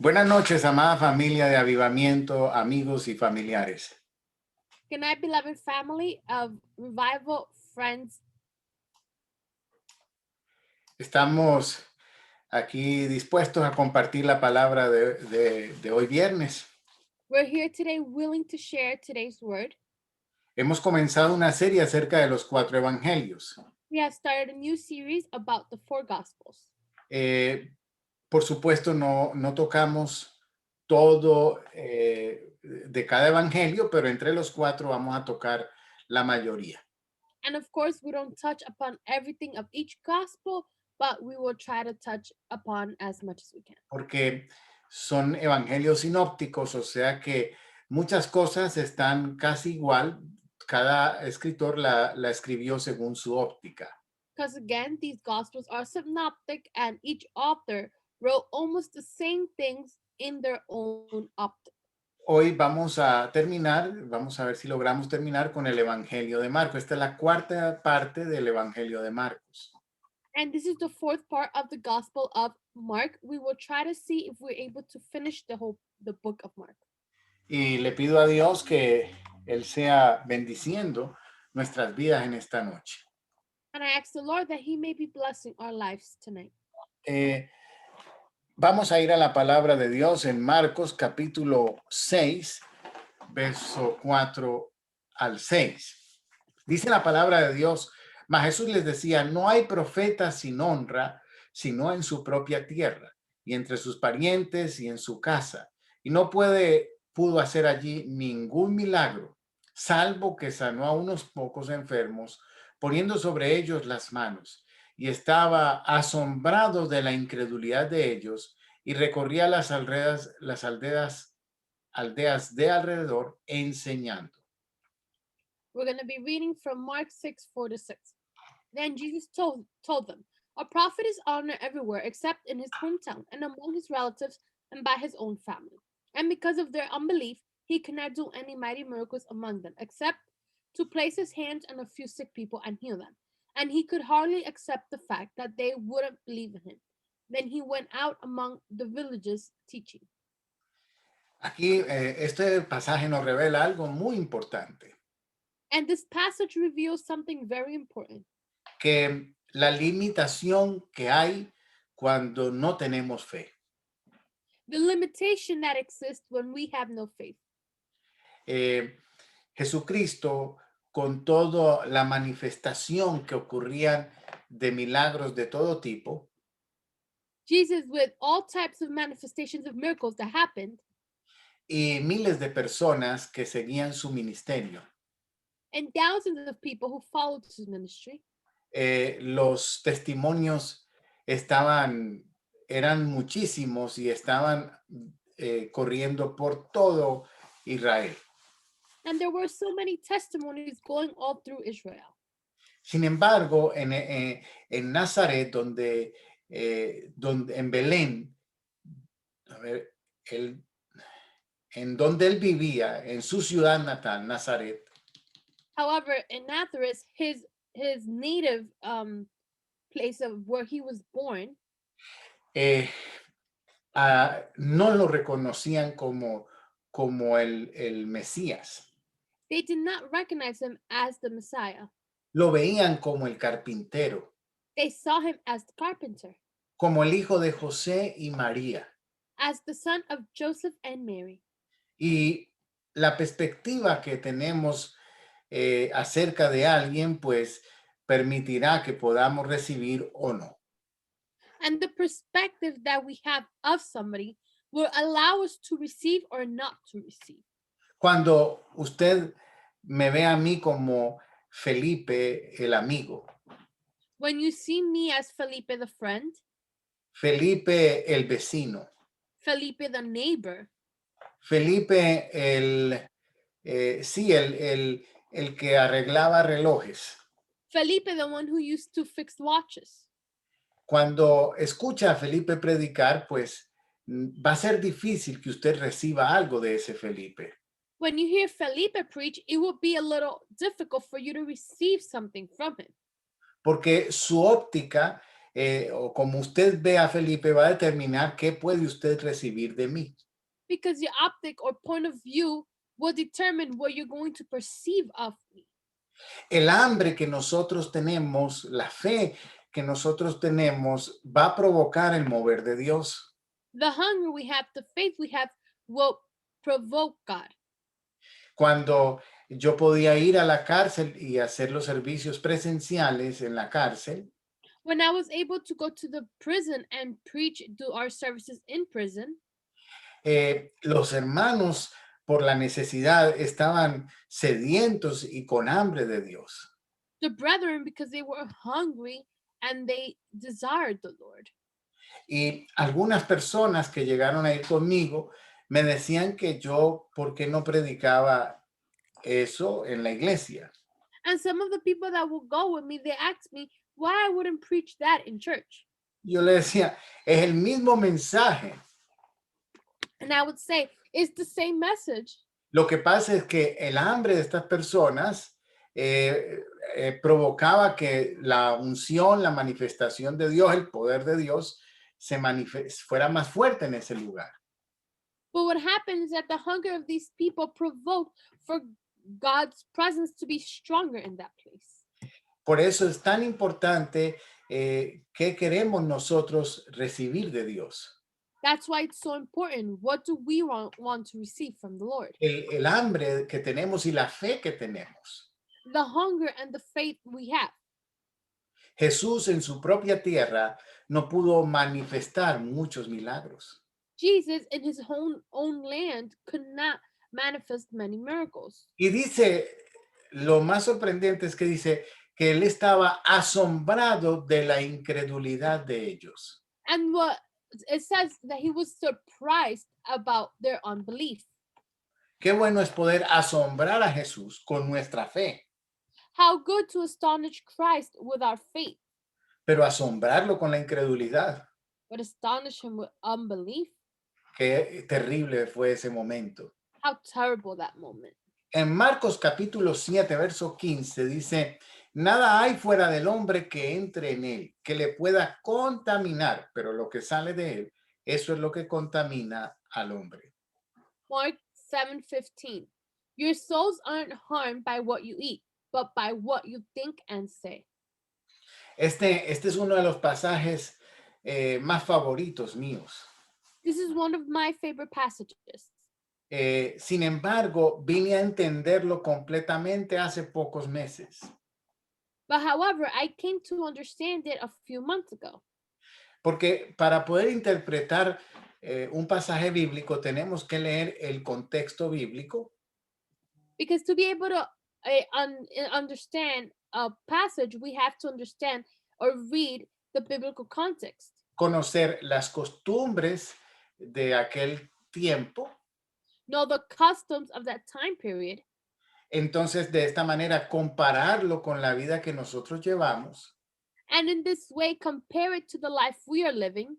Buenas noches, amada familia de Avivamiento, amigos y familiares. Good night, beloved family of Revival Friends. Estamos aquí dispuestos a compartir la palabra de hoy viernes. We're here today willing to share today's word. Hemos comenzado una serie acerca de los 4 evangelios. We have started a new series about the four Gospels. Por supuesto, no tocamos todo de cada evangelio, pero entre los 4 vamos a tocar la mayoría. And of course, we don't touch upon everything of each Gospel, but we will try to touch upon as much as we can. Porque son evangelios sinópticos, o sea que muchas cosas están casi igual. Cada escritor la escribió según su óptica. Because again, these Gospels are synoptic and each author wrote almost the same things in their own optic. Hoy vamos a terminar, vamos a ver si logramos terminar con el Evangelio de Marcos. Esta es la cuarta parte del Evangelio de Marcos. And this is the fourth part of the Gospel of Mark. We will try to see if we're able to finish the book of Mark. Y le pido a Dios que Él sea bendiciendo nuestras vidas en esta noche. And I ask the Lord that He may be blessing our lives tonight. Vamos a ir a la palabra de Dios en Marcos capítulo 6, verso 4 al 6. Dice la palabra de Dios, mas Jesús les decía, no hay profeta sin honra, sino en su propia tierra, y entre sus parientes y en su casa. Y no pudo hacer allí ningún milagro, salvo que sanó a unos pocos enfermos, poniendo sobre ellos las manos. Y estaba asombrado de la incredulidad de ellos y recorría las aldeas de alrededor enseñando. We're going to be reading from Mark 6, 4 to 6. Then Jesus told them, a prophet is honored everywhere except in his hometown and among his relatives and by his own family. And because of their unbelief, he cannot do any mighty miracles among them except to place his hands on a few sick people and heal them. And he could hardly accept the fact that they wouldn't believe in him. Then he went out among the villages teaching. Aquí este pasaje nos revela algo muy importante, And this passage reveals something very important. que la limitación que hay cuando no tenemos fe. The limitation that exists when we have no faith. Jesucristo, con toda la manifestación que ocurrían de milagros de todo tipo, Jesus, with all types of manifestations of miracles that happened, y miles de personas que seguían su ministerio. and thousands of people who followed his ministry, Los testimonios eran muchísimos y estaban corriendo por todo Israel. and there were so many testimonies going all through Israel. Sin embargo, en Nazaret, donde en Belén, en donde él vivía, en su ciudad natal, Nazaret, However, in Nazareth, his native place of where he was born, no lo reconocían como el Mesías. they did not recognize him as the Messiah. Lo veían como el carpintero, They saw him as the carpenter, como el hijo de José y María. as the son of Joseph and Mary. Y la perspectiva que tenemos acerca de alguien, pues permitirá que podamos recibir o no. And the perspective that we have of somebody will allow us to receive or not to receive. Cuando usted me ve a mí como Felipe, el amigo, When you see me as Felipe the friend, Felipe, el vecino, Felipe the neighbor, Felipe, el que arreglaba relojes. Felipe the one who used to fix watches. Cuando escucha a Felipe predicar, pues va a ser difícil que usted reciba algo de ese Felipe. When you hear Felipe preach, it will be a little difficult for you to receive something from him Porque su óptica o como usted ve a Felipe, va a determinar qué puede usted recibir de mí. Because your optic or point of view will determine what you're going to perceive of me. El hambre que nosotros tenemos, la fe que nosotros tenemos, va a provocar el mover de Dios. The hunger we have, the faith we have will provoke God. Cuando yo podía ir a la cárcel y hacer los servicios presenciales en la cárcel, When I was able to go to the prison and preach, do our services in prison, los hermanos por la necesidad estaban sedientos y con hambre de Dios. the brethren, because they were hungry and they desired the Lord. Y algunas personas que llegaron a ir conmigo me decían que yo, ¿por qué no predicaba eso en la iglesia? And some of the people that will go with me, they asked me why I wouldn't preach that in church. Yo le decía, es el mismo mensaje. And I would say, it's the same message. Lo que pasa es que el hambre de estas personas provocaba que la unción, la manifestación de Dios, el poder de Dios, fuera más fuerte en ese lugar. But what happened is that the hunger of these people provoked for God's presence to be stronger in that place. Por eso es tan importante qué queremos nosotros recibir de Dios. That's why it's so important. What do we want to receive from the Lord? El hambre que tenemos y la fe que tenemos. The hunger and the faith we have. Jesús en su propia tierra no pudo manifestar muchos milagros. Jesus in his own land could not manifest many miracles. Y dice, lo más sorprendente es que dice que él estaba asombrado de la incredulidad de ellos. And what it says that he was surprised about their unbelief. Qué bueno es poder asombrar a Jesús con nuestra fe, How good to astonish Christ with our faith, pero asombrarlo con la incredulidad. but astonish him with unbelief. Qué terrible fue ese momento. How terrible that moment. En Marcos capítulo 7, verso 15 dice, nada hay fuera del hombre que entre en él, que le pueda contaminar, pero lo que sale de él, eso es lo que contamina al hombre. Mark 7:15. Your souls aren't harmed by what you eat, but by what you think and say. Este es uno de los pasajes más favoritos míos. This is one of my favorite passages. Sin embargo, vine a entenderlo completamente hace pocos meses. But however, I came to understand it a few months ago. Porque para poder interpretar un pasaje bíblico tenemos que leer el contexto bíblico, Because to be able to understand a passage, we have to understand or read the biblical context. conocer las costumbres de aquel tiempo. Know the customs of that time period. Entonces, de esta manera, compararlo con la vida que nosotros llevamos And in this way, compare it to the life we are living.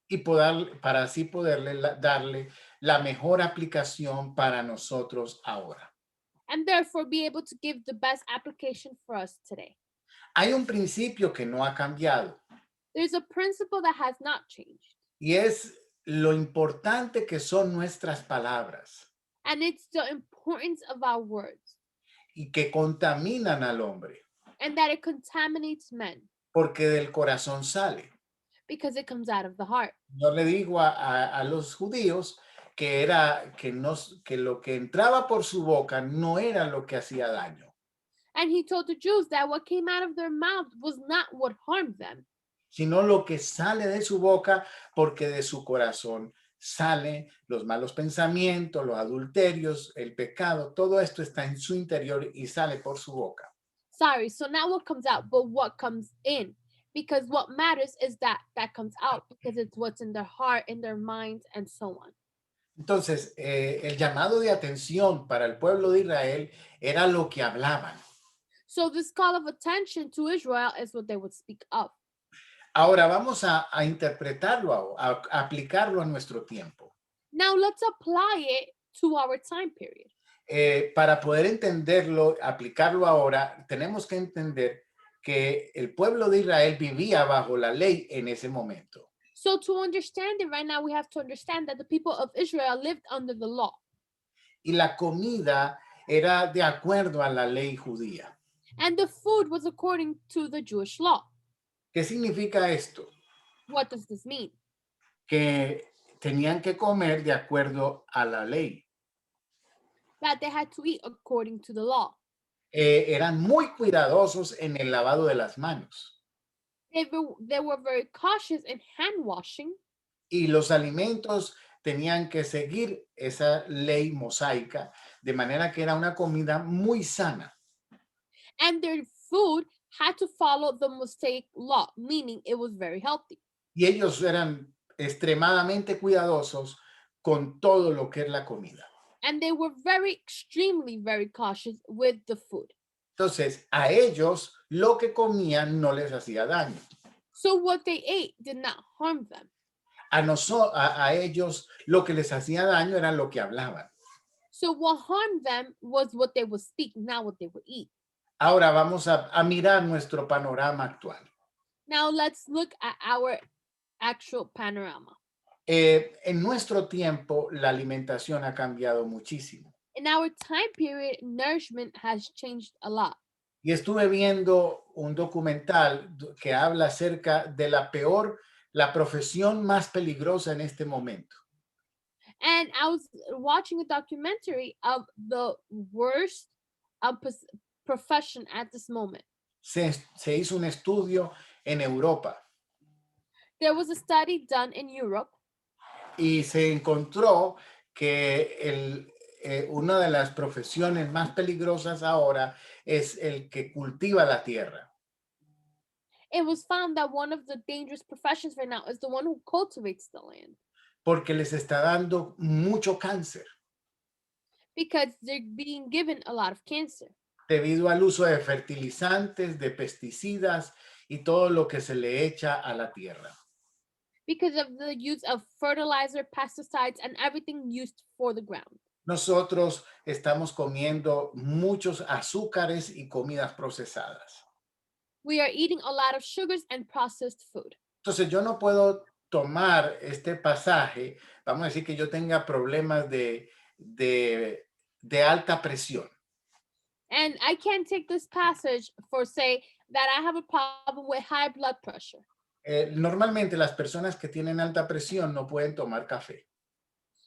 y para así poderle darle la mejor aplicación para nosotros ahora. And therefore be able to give the best application for us today. Hay un principio que no ha cambiado There's a principle that has not changed, y es lo importante que son nuestras palabras and it's the importance of our words, y que contaminan al hombre, and that it contaminates men porque del corazón sale. because it comes out of the heart. Yo le digo a los judíos que lo que entraba por su boca no era lo que hacía daño, And he told the Jews that what came out of their mouth was not what harmed them, sino lo que sale de su boca, porque de su corazón salen los malos pensamientos, los adulterios, el pecado, todo esto está en su interior y sale por su boca. sorry, so not what comes out, but what comes in. Because what matters is that comes out, because it's what's in their heart, in their minds, and so on. Entonces, el llamado de atención para el pueblo de Israel era lo que hablaban. So this call of attention to Israel is what they would speak of. Ahora vamos a interpretarlo, a aplicarlo a nuestro tiempo. Now let's apply it to our time period. Para poder entenderlo, aplicarlo ahora, tenemos que entender que el pueblo de Israel vivía bajo la ley en ese momento. So to understand it right now, we have to understand that the people of Israel lived under the law. Y la comida era de acuerdo a la ley judía. And the food was according to the Jewish law. ¿Qué significa esto? What does this mean? Que tenían que comer de acuerdo a la ley. That they had to eat according to the law. Eran muy cuidadosos en el lavado de las manos. They were very cautious in hand washing. Y los alimentos tenían que seguir esa ley mosaica, de manera que era una comida muy sana. And their food had to follow the Mosaic law, meaning it was very healthy. Y ellos eran extremadamente cuidadosos con todo lo que es la comida. And they were extremely very cautious with the food. Entonces, a ellos lo que comían no les hacía daño. So what they ate did not harm them. A ellos lo que les hacía daño era lo que hablaban. So what harmed them was what they would speak, not what they would eat. Ahora vamos a mirar nuestro panorama actual. Now let's look at our actual panorama. En nuestro tiempo, la alimentación ha cambiado muchísimo. In our time period, nourishment has changed a lot. Y estuve viendo un documental que habla acerca de la profesión más peligrosa en este momento. And I was watching a documentary of the worst profession at this moment. Se hizo un estudio en Europa There was a study done in Europe, y se encontró que una de las profesiones más peligrosas ahora es el que cultiva la tierra. it was found that one of the dangerous professions right now is the one who cultivates the land. Porque les está dando mucho cáncer Because they're being given a lot of cancer. debido al uso de fertilizantes, de pesticidas y todo lo que se le echa a la tierra. Because of the use of fertilizer, pesticides, and everything used for the ground. Nosotros estamos comiendo muchos azúcares y comidas procesadas. We are eating a lot of sugars and processed food. Entonces yo no puedo tomar este pasaje, vamos a decir que yo tenga problemas de alta presión. And I can't take this passage for say that I have a problem with high blood pressure. Normalmente las personas que tienen alta presión no pueden tomar café.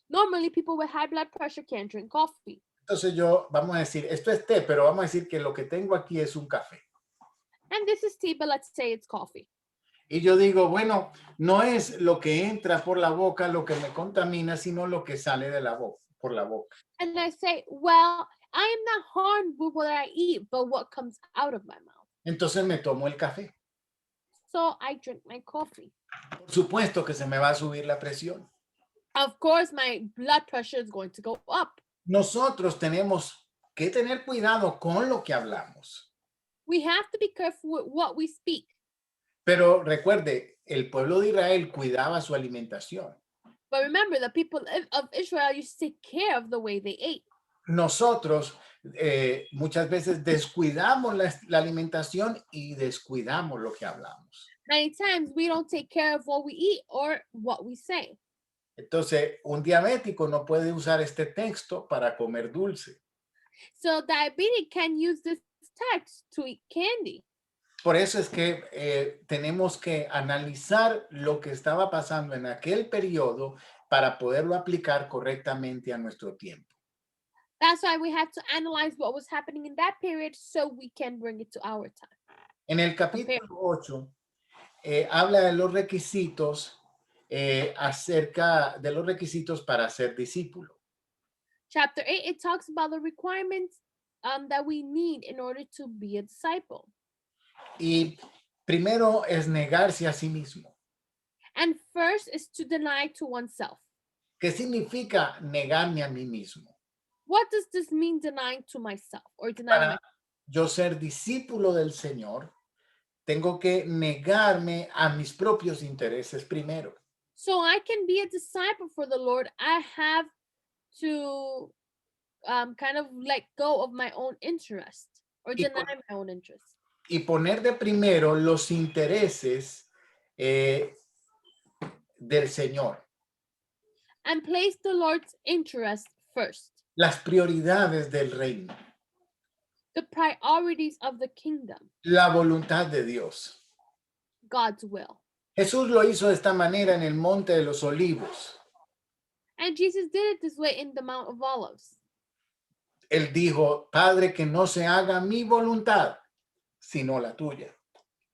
Normally, people with high blood pressure can't drink coffee. Entonces vamos a decir, esto es té, pero vamos a decir que lo que tengo aquí es un café. And this is tea, but let's say it's coffee. Y yo digo, bueno, no es lo que entra por la boca lo que me contamina, sino lo que sale de la boca, por la boca. And I say, well, I am not harmed with what I eat, but what comes out of my mouth. Entonces me tomo el café. So I drink my coffee. Por supuesto que se me va a subir la presión. Of course, my blood pressure is going to go up. Nosotros tenemos que tener cuidado con lo que hablamos. We have to be careful with what we speak. Pero recuerde, el pueblo de Israel cuidaba su alimentación. But remember, the people of Israel used to take care of the way they ate. Nosotros muchas veces descuidamos la alimentación y descuidamos lo que hablamos. Many times we don't take care of what we eat or what we say. Entonces, un diabético no puede usar este texto para comer dulce. So diabetic can use this text to eat candy. Por eso es que tenemos que analizar lo que estaba pasando en aquel periodo para poderlo aplicar correctamente a nuestro tiempo. That's why we have to analyze what was happening in that period so we can bring it to our time. En el capítulo 8 habla de los requisitos acerca de los requisitos para ser discípulo. Chapter 8, it talks about the requirements that we need in order to be a disciple. Y primero es negarse a sí mismo. And first is to deny to oneself. ¿Qué significa negarme a mí mismo? What does this mean, denying to myself or denying Para yo ser discípulo del Señor, tengo que negarme a mis propios intereses primero. So I can be a disciple for the Lord, I have to kind of let go of my own interest or deny my own interest. y poner de primero los intereses del Señor, and place the Lord's interest first, las prioridades del reino, the priorities of the kingdom, la voluntad de Dios. God's will. Jesús lo hizo de esta manera en el Monte de los Olivos. And Jesus did it this way in the Mount of Olives. Él dijo, Padre, que no se haga mi voluntad, sino la tuya.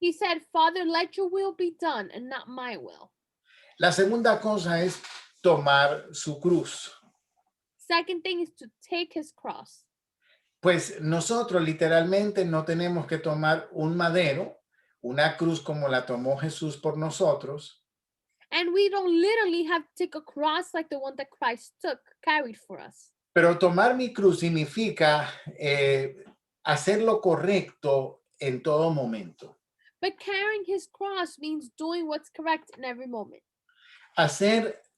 He said, Father, let your will be done and not my will. La segunda cosa es tomar su cruz. Second thing is to take his cross. Pues nosotros literalmente no tenemos que tomar un madero, una cruz como la tomó Jesús por nosotros, And we don't literally have to take a cross like the one that Christ carried for us. pero tomar mi cruz significa hacer lo correcto en todo momento. But carrying his cross means doing what's correct in every moment.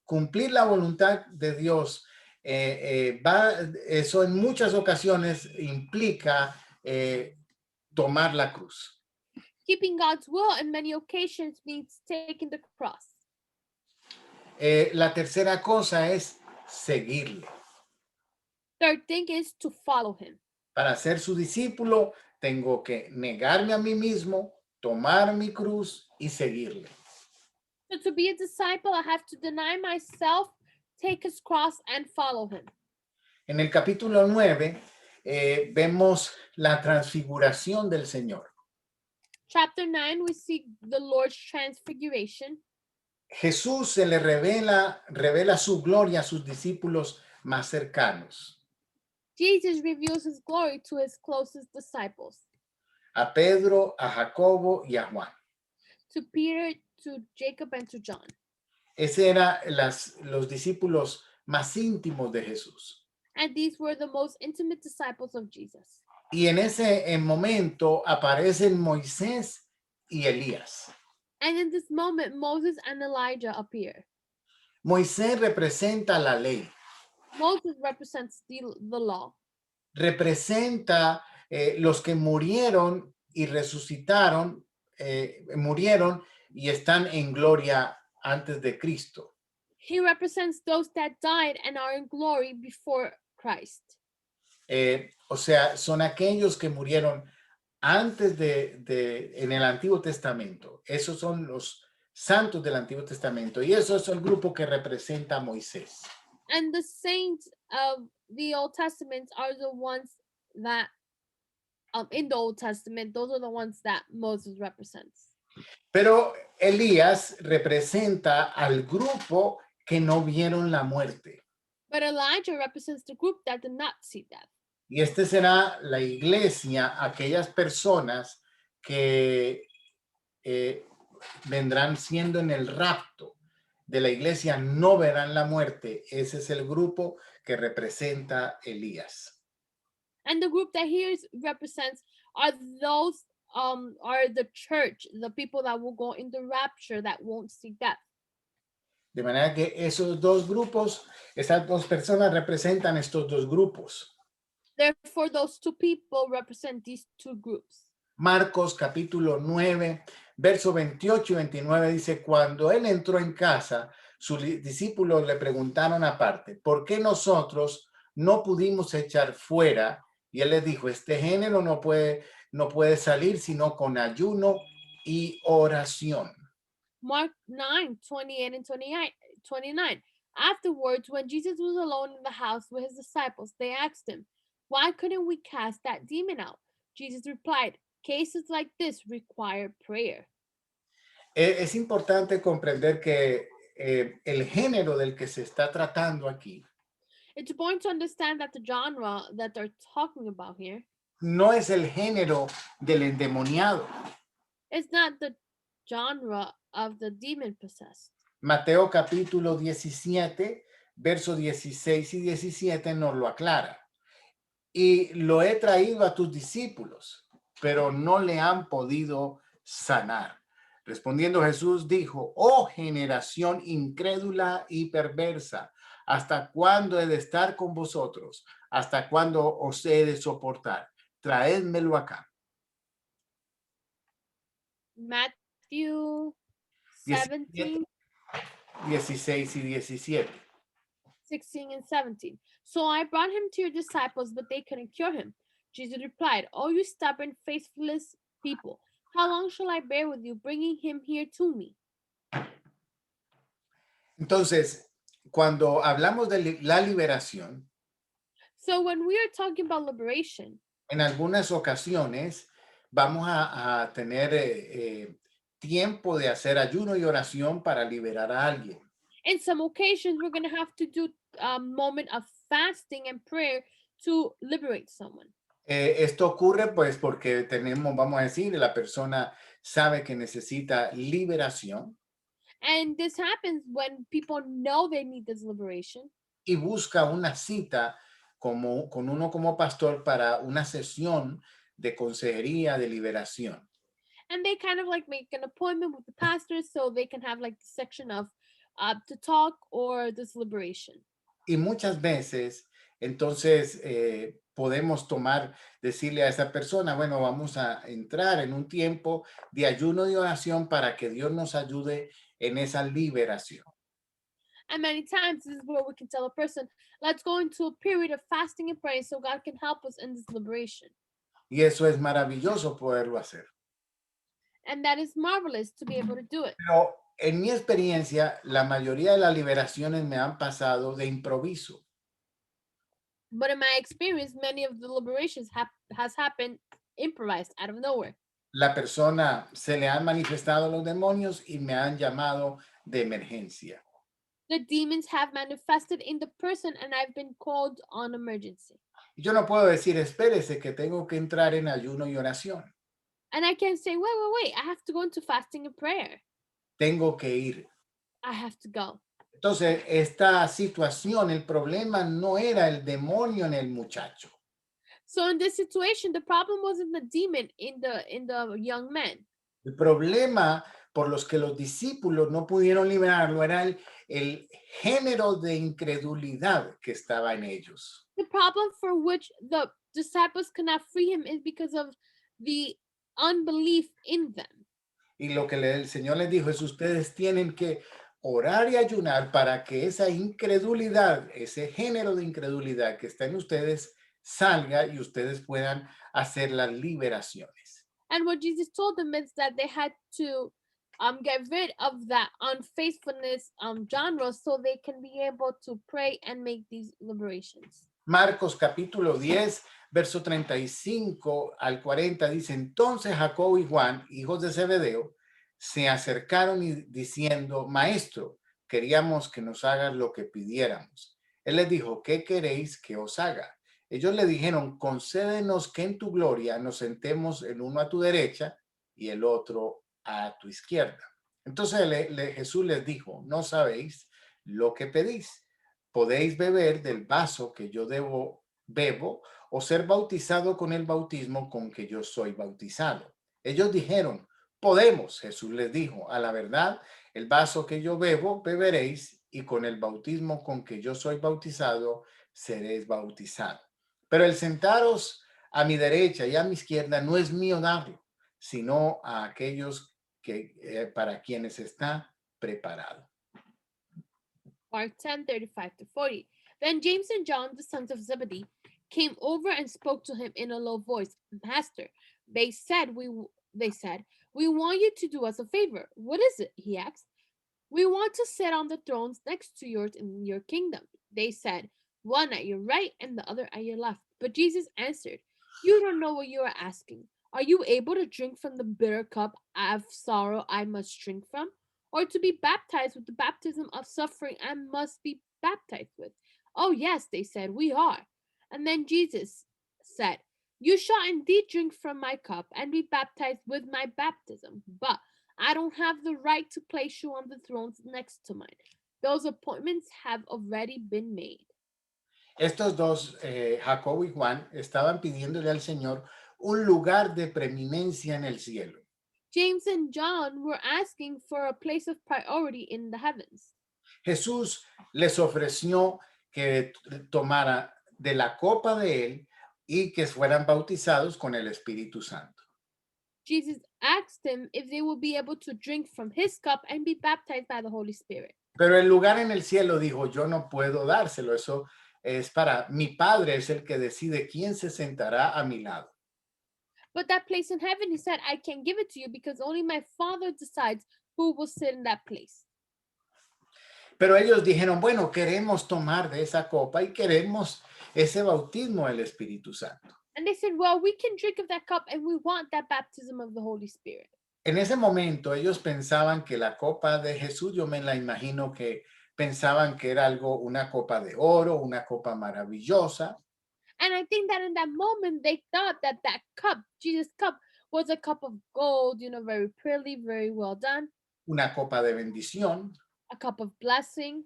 Cumplir la voluntad de Dios, eso en muchas ocasiones implica tomar la cruz. Keeping God's will in many occasions means taking the cross. La tercera cosa es seguirle. Third thing is to follow him. Para ser su discípulo, tengo que negarme a mí mismo, tomar mi cruz y seguirle. So to be a disciple, I have to deny myself, take his cross, and follow him. En el capítulo 9 vemos la transfiguración del Señor. Chapter 9, we see the Lord's transfiguration. Jesús se le revela su gloria a sus discípulos más cercanos. Jesus reveals his glory to his closest disciples. A Pedro, a Jacobo y a Juan. To Peter, to Jacob, and to John. Ese eran los discípulos más íntimos de Jesús. And these were the most intimate disciples of Jesus. Y en ese momento aparecen Moisés y Elías. And in this moment, Moses and Elijah appear. Moisés representa la ley. Moses represents the law. Representa los que murieron y resucitaron, murieron y están en gloria antes de Cristo. He represents those that died and are in glory before Christ. O sea, son aquellos que murieron antes en el Antiguo Testamento. Esos son los santos del Antiguo Testamento. Y eso es el grupo que representa a Moisés. And the saints of the Old Testament are the ones that, in the Old Testament, those are the ones that Moses represents. Pero Elías representa al grupo que no vieron la muerte. But Elijah represents the group that did not see death. Y este será la iglesia, aquellas personas que vendrán siendo en el rapto de la iglesia, no verán la muerte. Ese es el grupo que representa Elías. And the group that he represents are those, are the church, the people that will go in the rapture that won't see death. De manera que esos dos grupos, esas dos personas representan estos dos grupos. Therefore, those two people represent these two groups. Marcos capítulo 9, verso 28 y 29 dice, cuando él entró en casa, sus discípulos le preguntaron aparte, ¿por qué nosotros no pudimos echar fuera? Y él les dijo, este género no puede salir sino con ayuno y oración. Mark 9, 28 and 29. Afterwards, when Jesus was alone in the house with his disciples, they asked him, why couldn't we cast that demon out? Jesus replied, cases like this require prayer. Es importante comprender que el género del que se está tratando aquí It's important to understand that the genre that they're talking about here no es el género del endemoniado. is not the genre of the demon possessed. Mateo capítulo 17, versos 16 y 17 nos lo aclara. Y lo he traído a tus discípulos, pero no le han podido sanar. Respondiendo Jesús dijo, oh generación incrédula y perversa, ¿hasta cuándo he de estar con vosotros? ¿Hasta cuándo os he de soportar? Traédmelo acá. Matthew 17, 17, 16 y 17. 16 and 17. So I brought him to your disciples, but they couldn't cure him. Jesus replied, "Oh, you stubborn, faithless people, how long shall I bear with you, bringing him here to me?" Entonces, cuando hablamos de la liberación, So when we are talking about liberation, en algunas ocasiones vamos a tener tiempo de hacer ayuno y oración para liberar a alguien. in some occasions, we're going to have to do a moment of fasting and prayer to liberate someone. Esto ocurre pues porque tenemos, vamos a decir, la persona sabe que necesita liberación And this happens when people know they need this liberation y busca una cita con uno como pastor para una sesión de consejería de liberación. and they kind of like make an appointment with the pastor so they can have like the section of to talk or this liberation. Y muchas veces, entonces, podemos decirle a esa persona, bueno, vamos a entrar en un tiempo de ayuno y oración para que Dios nos ayude en esa liberación. And many times this is where we can tell a person, let's go into a period of fasting and praying so God can help us in this liberation. Y eso es maravilloso poderlo hacer. And that is marvelous to be able to do it. Pero en mi experiencia, la mayoría de las liberaciones me han pasado de improviso. But in my experience, many of the liberations has happened improvised out of nowhere. La persona se le han manifestado los demonios y me han llamado de emergencia. The demons have manifested in the person and I've been called on emergency. Yo no puedo decir, espérese que tengo que entrar en ayuno y oración. And I can say, wait, I have to go into fasting and prayer. Tengo que ir. I have to go. Entonces, esta situación, el problema no era el demonio en el muchacho. So in this situation, the problem wasn't the demon in the young man. El problema por los que los discípulos no pudieron liberarlo era el género de incredulidad que estaba en ellos. The problem for which the disciples could not free him is because of the unbelief in them. Y lo que el Señor les dijo es, ustedes tienen que orar y ayunar para que esa incredulidad, ese género de incredulidad que está en ustedes, salga y ustedes puedan hacer las liberaciones. And what Jesus told them is that they had to get rid of that unfaithfulness genre so they can be able to pray and make these liberations. Marcos capítulo 10, verso 35 al 40 dice, entonces Jacobo y Juan, hijos de Zebedeo, se acercaron y diciendo, maestro, queríamos que nos hagas lo que pidiéramos. Él les dijo, ¿qué queréis que os haga? Ellos le dijeron, concédenos que en tu gloria nos sentemos el uno a tu derecha y el otro a tu izquierda. Entonces Jesús les dijo, no sabéis lo que pedís. Podéis beber del vaso que yo bebo o ser bautizado con el bautismo con que yo soy bautizado. Ellos dijeron, podemos. Jesús les dijo, a la verdad, el vaso que yo bebo, beberéis y con el bautismo con que yo soy bautizado, seréis bautizados. Pero el sentaros a mi derecha y a mi izquierda no es mío darlo, sino a aquellos para quienes está preparado. Mark 10, 35 to 40. Then James and John, the sons of Zebedee, came over and spoke to him in a low voice. Master, they said, we want you to do us a favor. What is it? He asked. We want to sit on the thrones next to yours in your kingdom. They said, one at your right and the other at your left. But Jesus answered, you don't know what you are asking. Are you able to drink from the bitter cup of sorrow I must drink from? Or to be baptized with the baptism of suffering I must be baptized with? Oh, yes, they said, we are. And then Jesus said, you shall indeed drink from my cup and be baptized with my baptism, but I don't have the right to place you on the thrones next to mine. Those appointments have already been made. Estos dos, Jacobo y Juan, estaban pidiéndole al Señor un lugar de preeminencia en el cielo. James and John were asking for a place of priority in the heavens. Jesús les ofreció que tomara de la copa de él y que fueran bautizados con el Espíritu Santo. Jesus asked him if they will be able to drink from his cup and be baptized by the Holy Spirit. Pero el lugar en el cielo dijo, yo no puedo dárselo, eso es para mi Padre, es el que decide quién se sentará a mi lado. But that place in heaven, he said, I can give it to you because only my Father decides who will sit in that place. Pero ellos dijeron, bueno, queremos tomar de esa copa y queremos ese bautismo del Espíritu Santo. And they said, well, we can drink of that cup and we want that baptism of the Holy Spirit. En ese momento ellos pensaban que la copa de Jesús, yo me la imagino que pensaban que era algo, una copa de oro, una copa maravillosa. And I think that in that moment, they thought that that cup, Jesus' cup, was a cup of gold, very pretty, very well done, Una copa de bendición, a cup of blessing.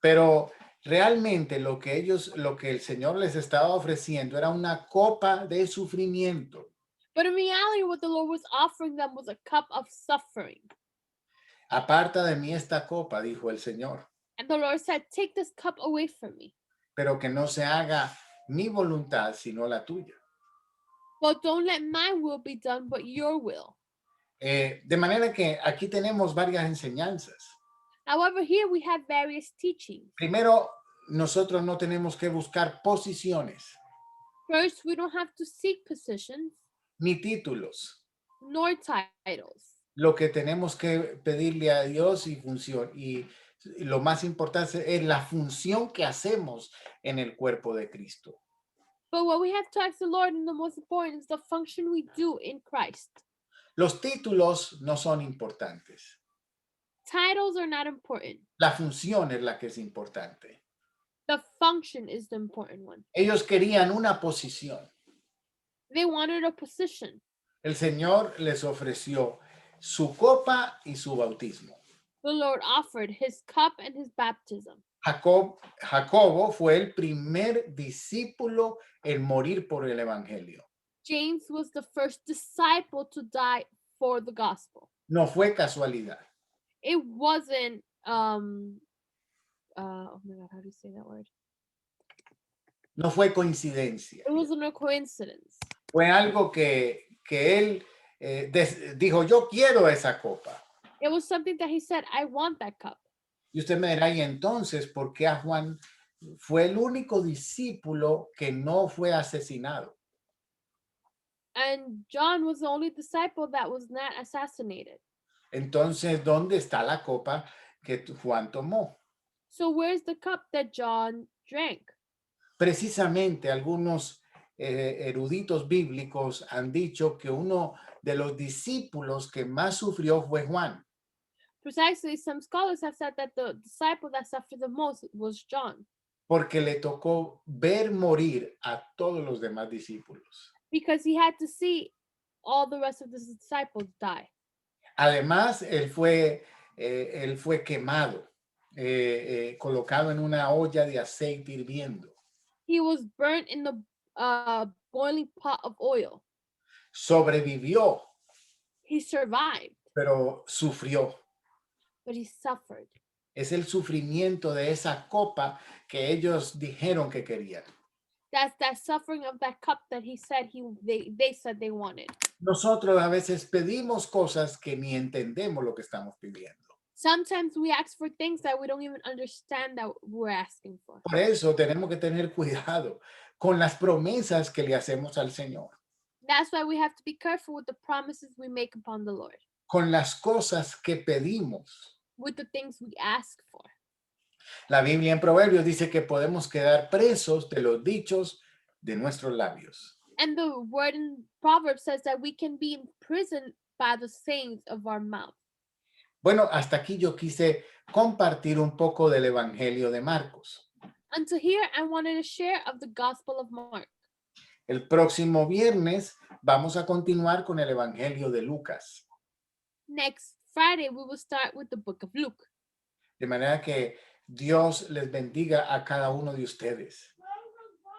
pero realmente lo que el Señor les estaba ofreciendo era una copa de sufrimiento. But in reality, what the Lord was offering them was a cup of suffering. Aparta de mí esta copa, dijo el Señor, And the Lord said, take this cup away from me. pero que no se haga mi voluntad, sino la tuya. But don't let my will be done, but your will. De manera que aquí tenemos varias enseñanzas. However, here we have various teachings. Primero, nosotros no tenemos que buscar posiciones First, we don't have to seek positions ni títulos. nor titles. Lo que tenemos que pedirle a Dios y lo más importante es la función que hacemos en el cuerpo de Cristo. But what we have to ask the Lord, and the most important, is the function we do in Christ. Los títulos no son importantes. Titles are not important. La función es la que es importante. The function is the important one. Ellos querían una posición. They wanted a position. El Señor les ofreció su copa y su bautismo. The Lord offered his cup and his baptism. Jacobo fue el primer discípulo en morir por el evangelio. James was the first disciple to die for the gospel. No fue casualidad. It wasn't oh my God, how do you say that word? No fue coincidencia. It wasn't a coincidence. Fue algo que él dijo, yo quiero esa copa. It was something that he said, I want that cup. Y usted me dirá, y entonces, ¿por qué a Juan fue el único discípulo que no fue asesinado? And John was the only disciple that was not assassinated. Entonces, ¿dónde está la copa que Juan tomó? So where's the cup that John drank? Precisamente algunos eruditos bíblicos han dicho que uno de los discípulos que más sufrió fue Juan. Precisely, some scholars have said that the disciple that suffered the most was John, Porque le tocó ver morir a todos los demás discípulos. because he had to see all the rest of the disciples die. Además, él fue quemado, colocado en una olla de aceite hirviendo. He was burnt in the boiling pot of oil. Sobrevivió, He survived, pero sufrió. but he suffered. Es el sufrimiento de esa copa que ellos dijeron que querían. That's that suffering of that cup that he said they said they wanted. Nosotros a veces pedimos cosas que ni entendemos lo que estamos pidiendo. Sometimes we ask for things that we don't even understand that we're asking for. Por eso tenemos que tener cuidado con las promesas que le hacemos al Señor, That's why we have to be careful with the promises we make upon the Lord, con las cosas que pedimos. with the things we ask for. La Biblia en Proverbios dice que podemos quedar presos de los dichos de nuestros labios. And the word in Proverbs says that we can be imprisoned by the sayings of our mouth. Bueno, hasta aquí yo quise compartir un poco del Evangelio de Marcos. Until here, I wanted to share of the Gospel of Mark. El próximo viernes vamos a continuar con el Evangelio de Lucas. Next Friday, we will start with the book of Luke. De manera que Dios les bendiga a cada uno de ustedes.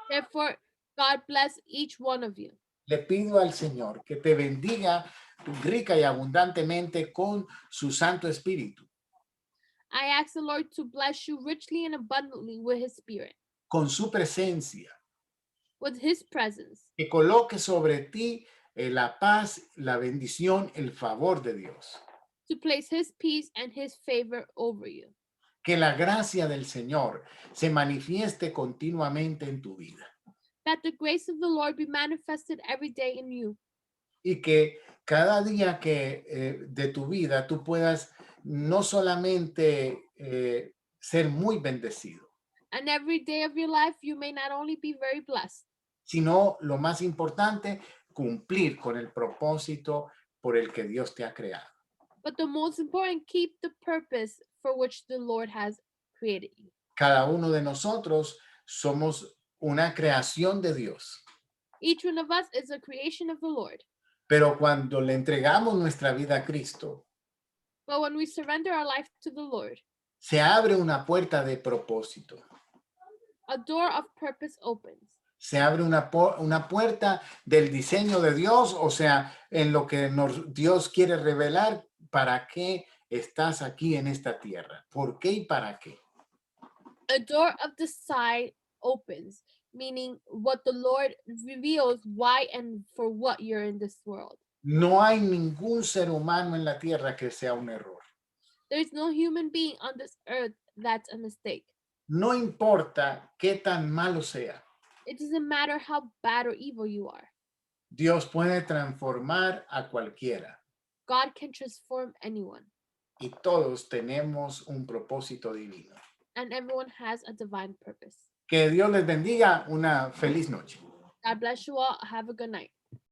Therefore, God bless each one of you. Le pido al Señor que te bendiga rica y abundantemente con su Santo Espíritu, I ask the Lord to bless you richly and abundantly with his spirit, con su presencia, with his presence, que coloque sobre ti la paz, la bendición, el favor de Dios. to place his peace and his favor over you. Que la gracia del Señor se manifieste continuamente en tu vida That the grace of the Lord be manifested every day in you. y que cada día de tu vida tú puedas no solamente ser muy bendecido, And every day of your life, you may not only be very blessed, sino lo más importante, cumplir con el propósito por el que Dios te ha creado. but the most important, keep the purpose for which the Lord has created you. Cada uno de nosotros somos una creación de Dios, Each one of us is a creation of the Lord. pero cuando le entregamos nuestra vida a Cristo, But when we surrender our life to the Lord, se abre una puerta de propósito. a door of purpose opens. Se abre una puerta del diseño de Dios, o sea, en lo que Dios quiere revelar para qué estás aquí en esta tierra, por qué y para qué. A door of the side opens, meaning what the Lord reveals why and for what you're in this world. No hay ningún ser humano en la tierra que sea un error. There is no human being on this earth that's a mistake. No importa qué tan malo sea, It doesn't matter how bad or evil you are. Dios puede transformar a cualquiera God can transform anyone, y todos tenemos un propósito divino. and everyone has a divine purpose. Que Dios les bendiga. Una feliz noche. God bless you all. Have a good night.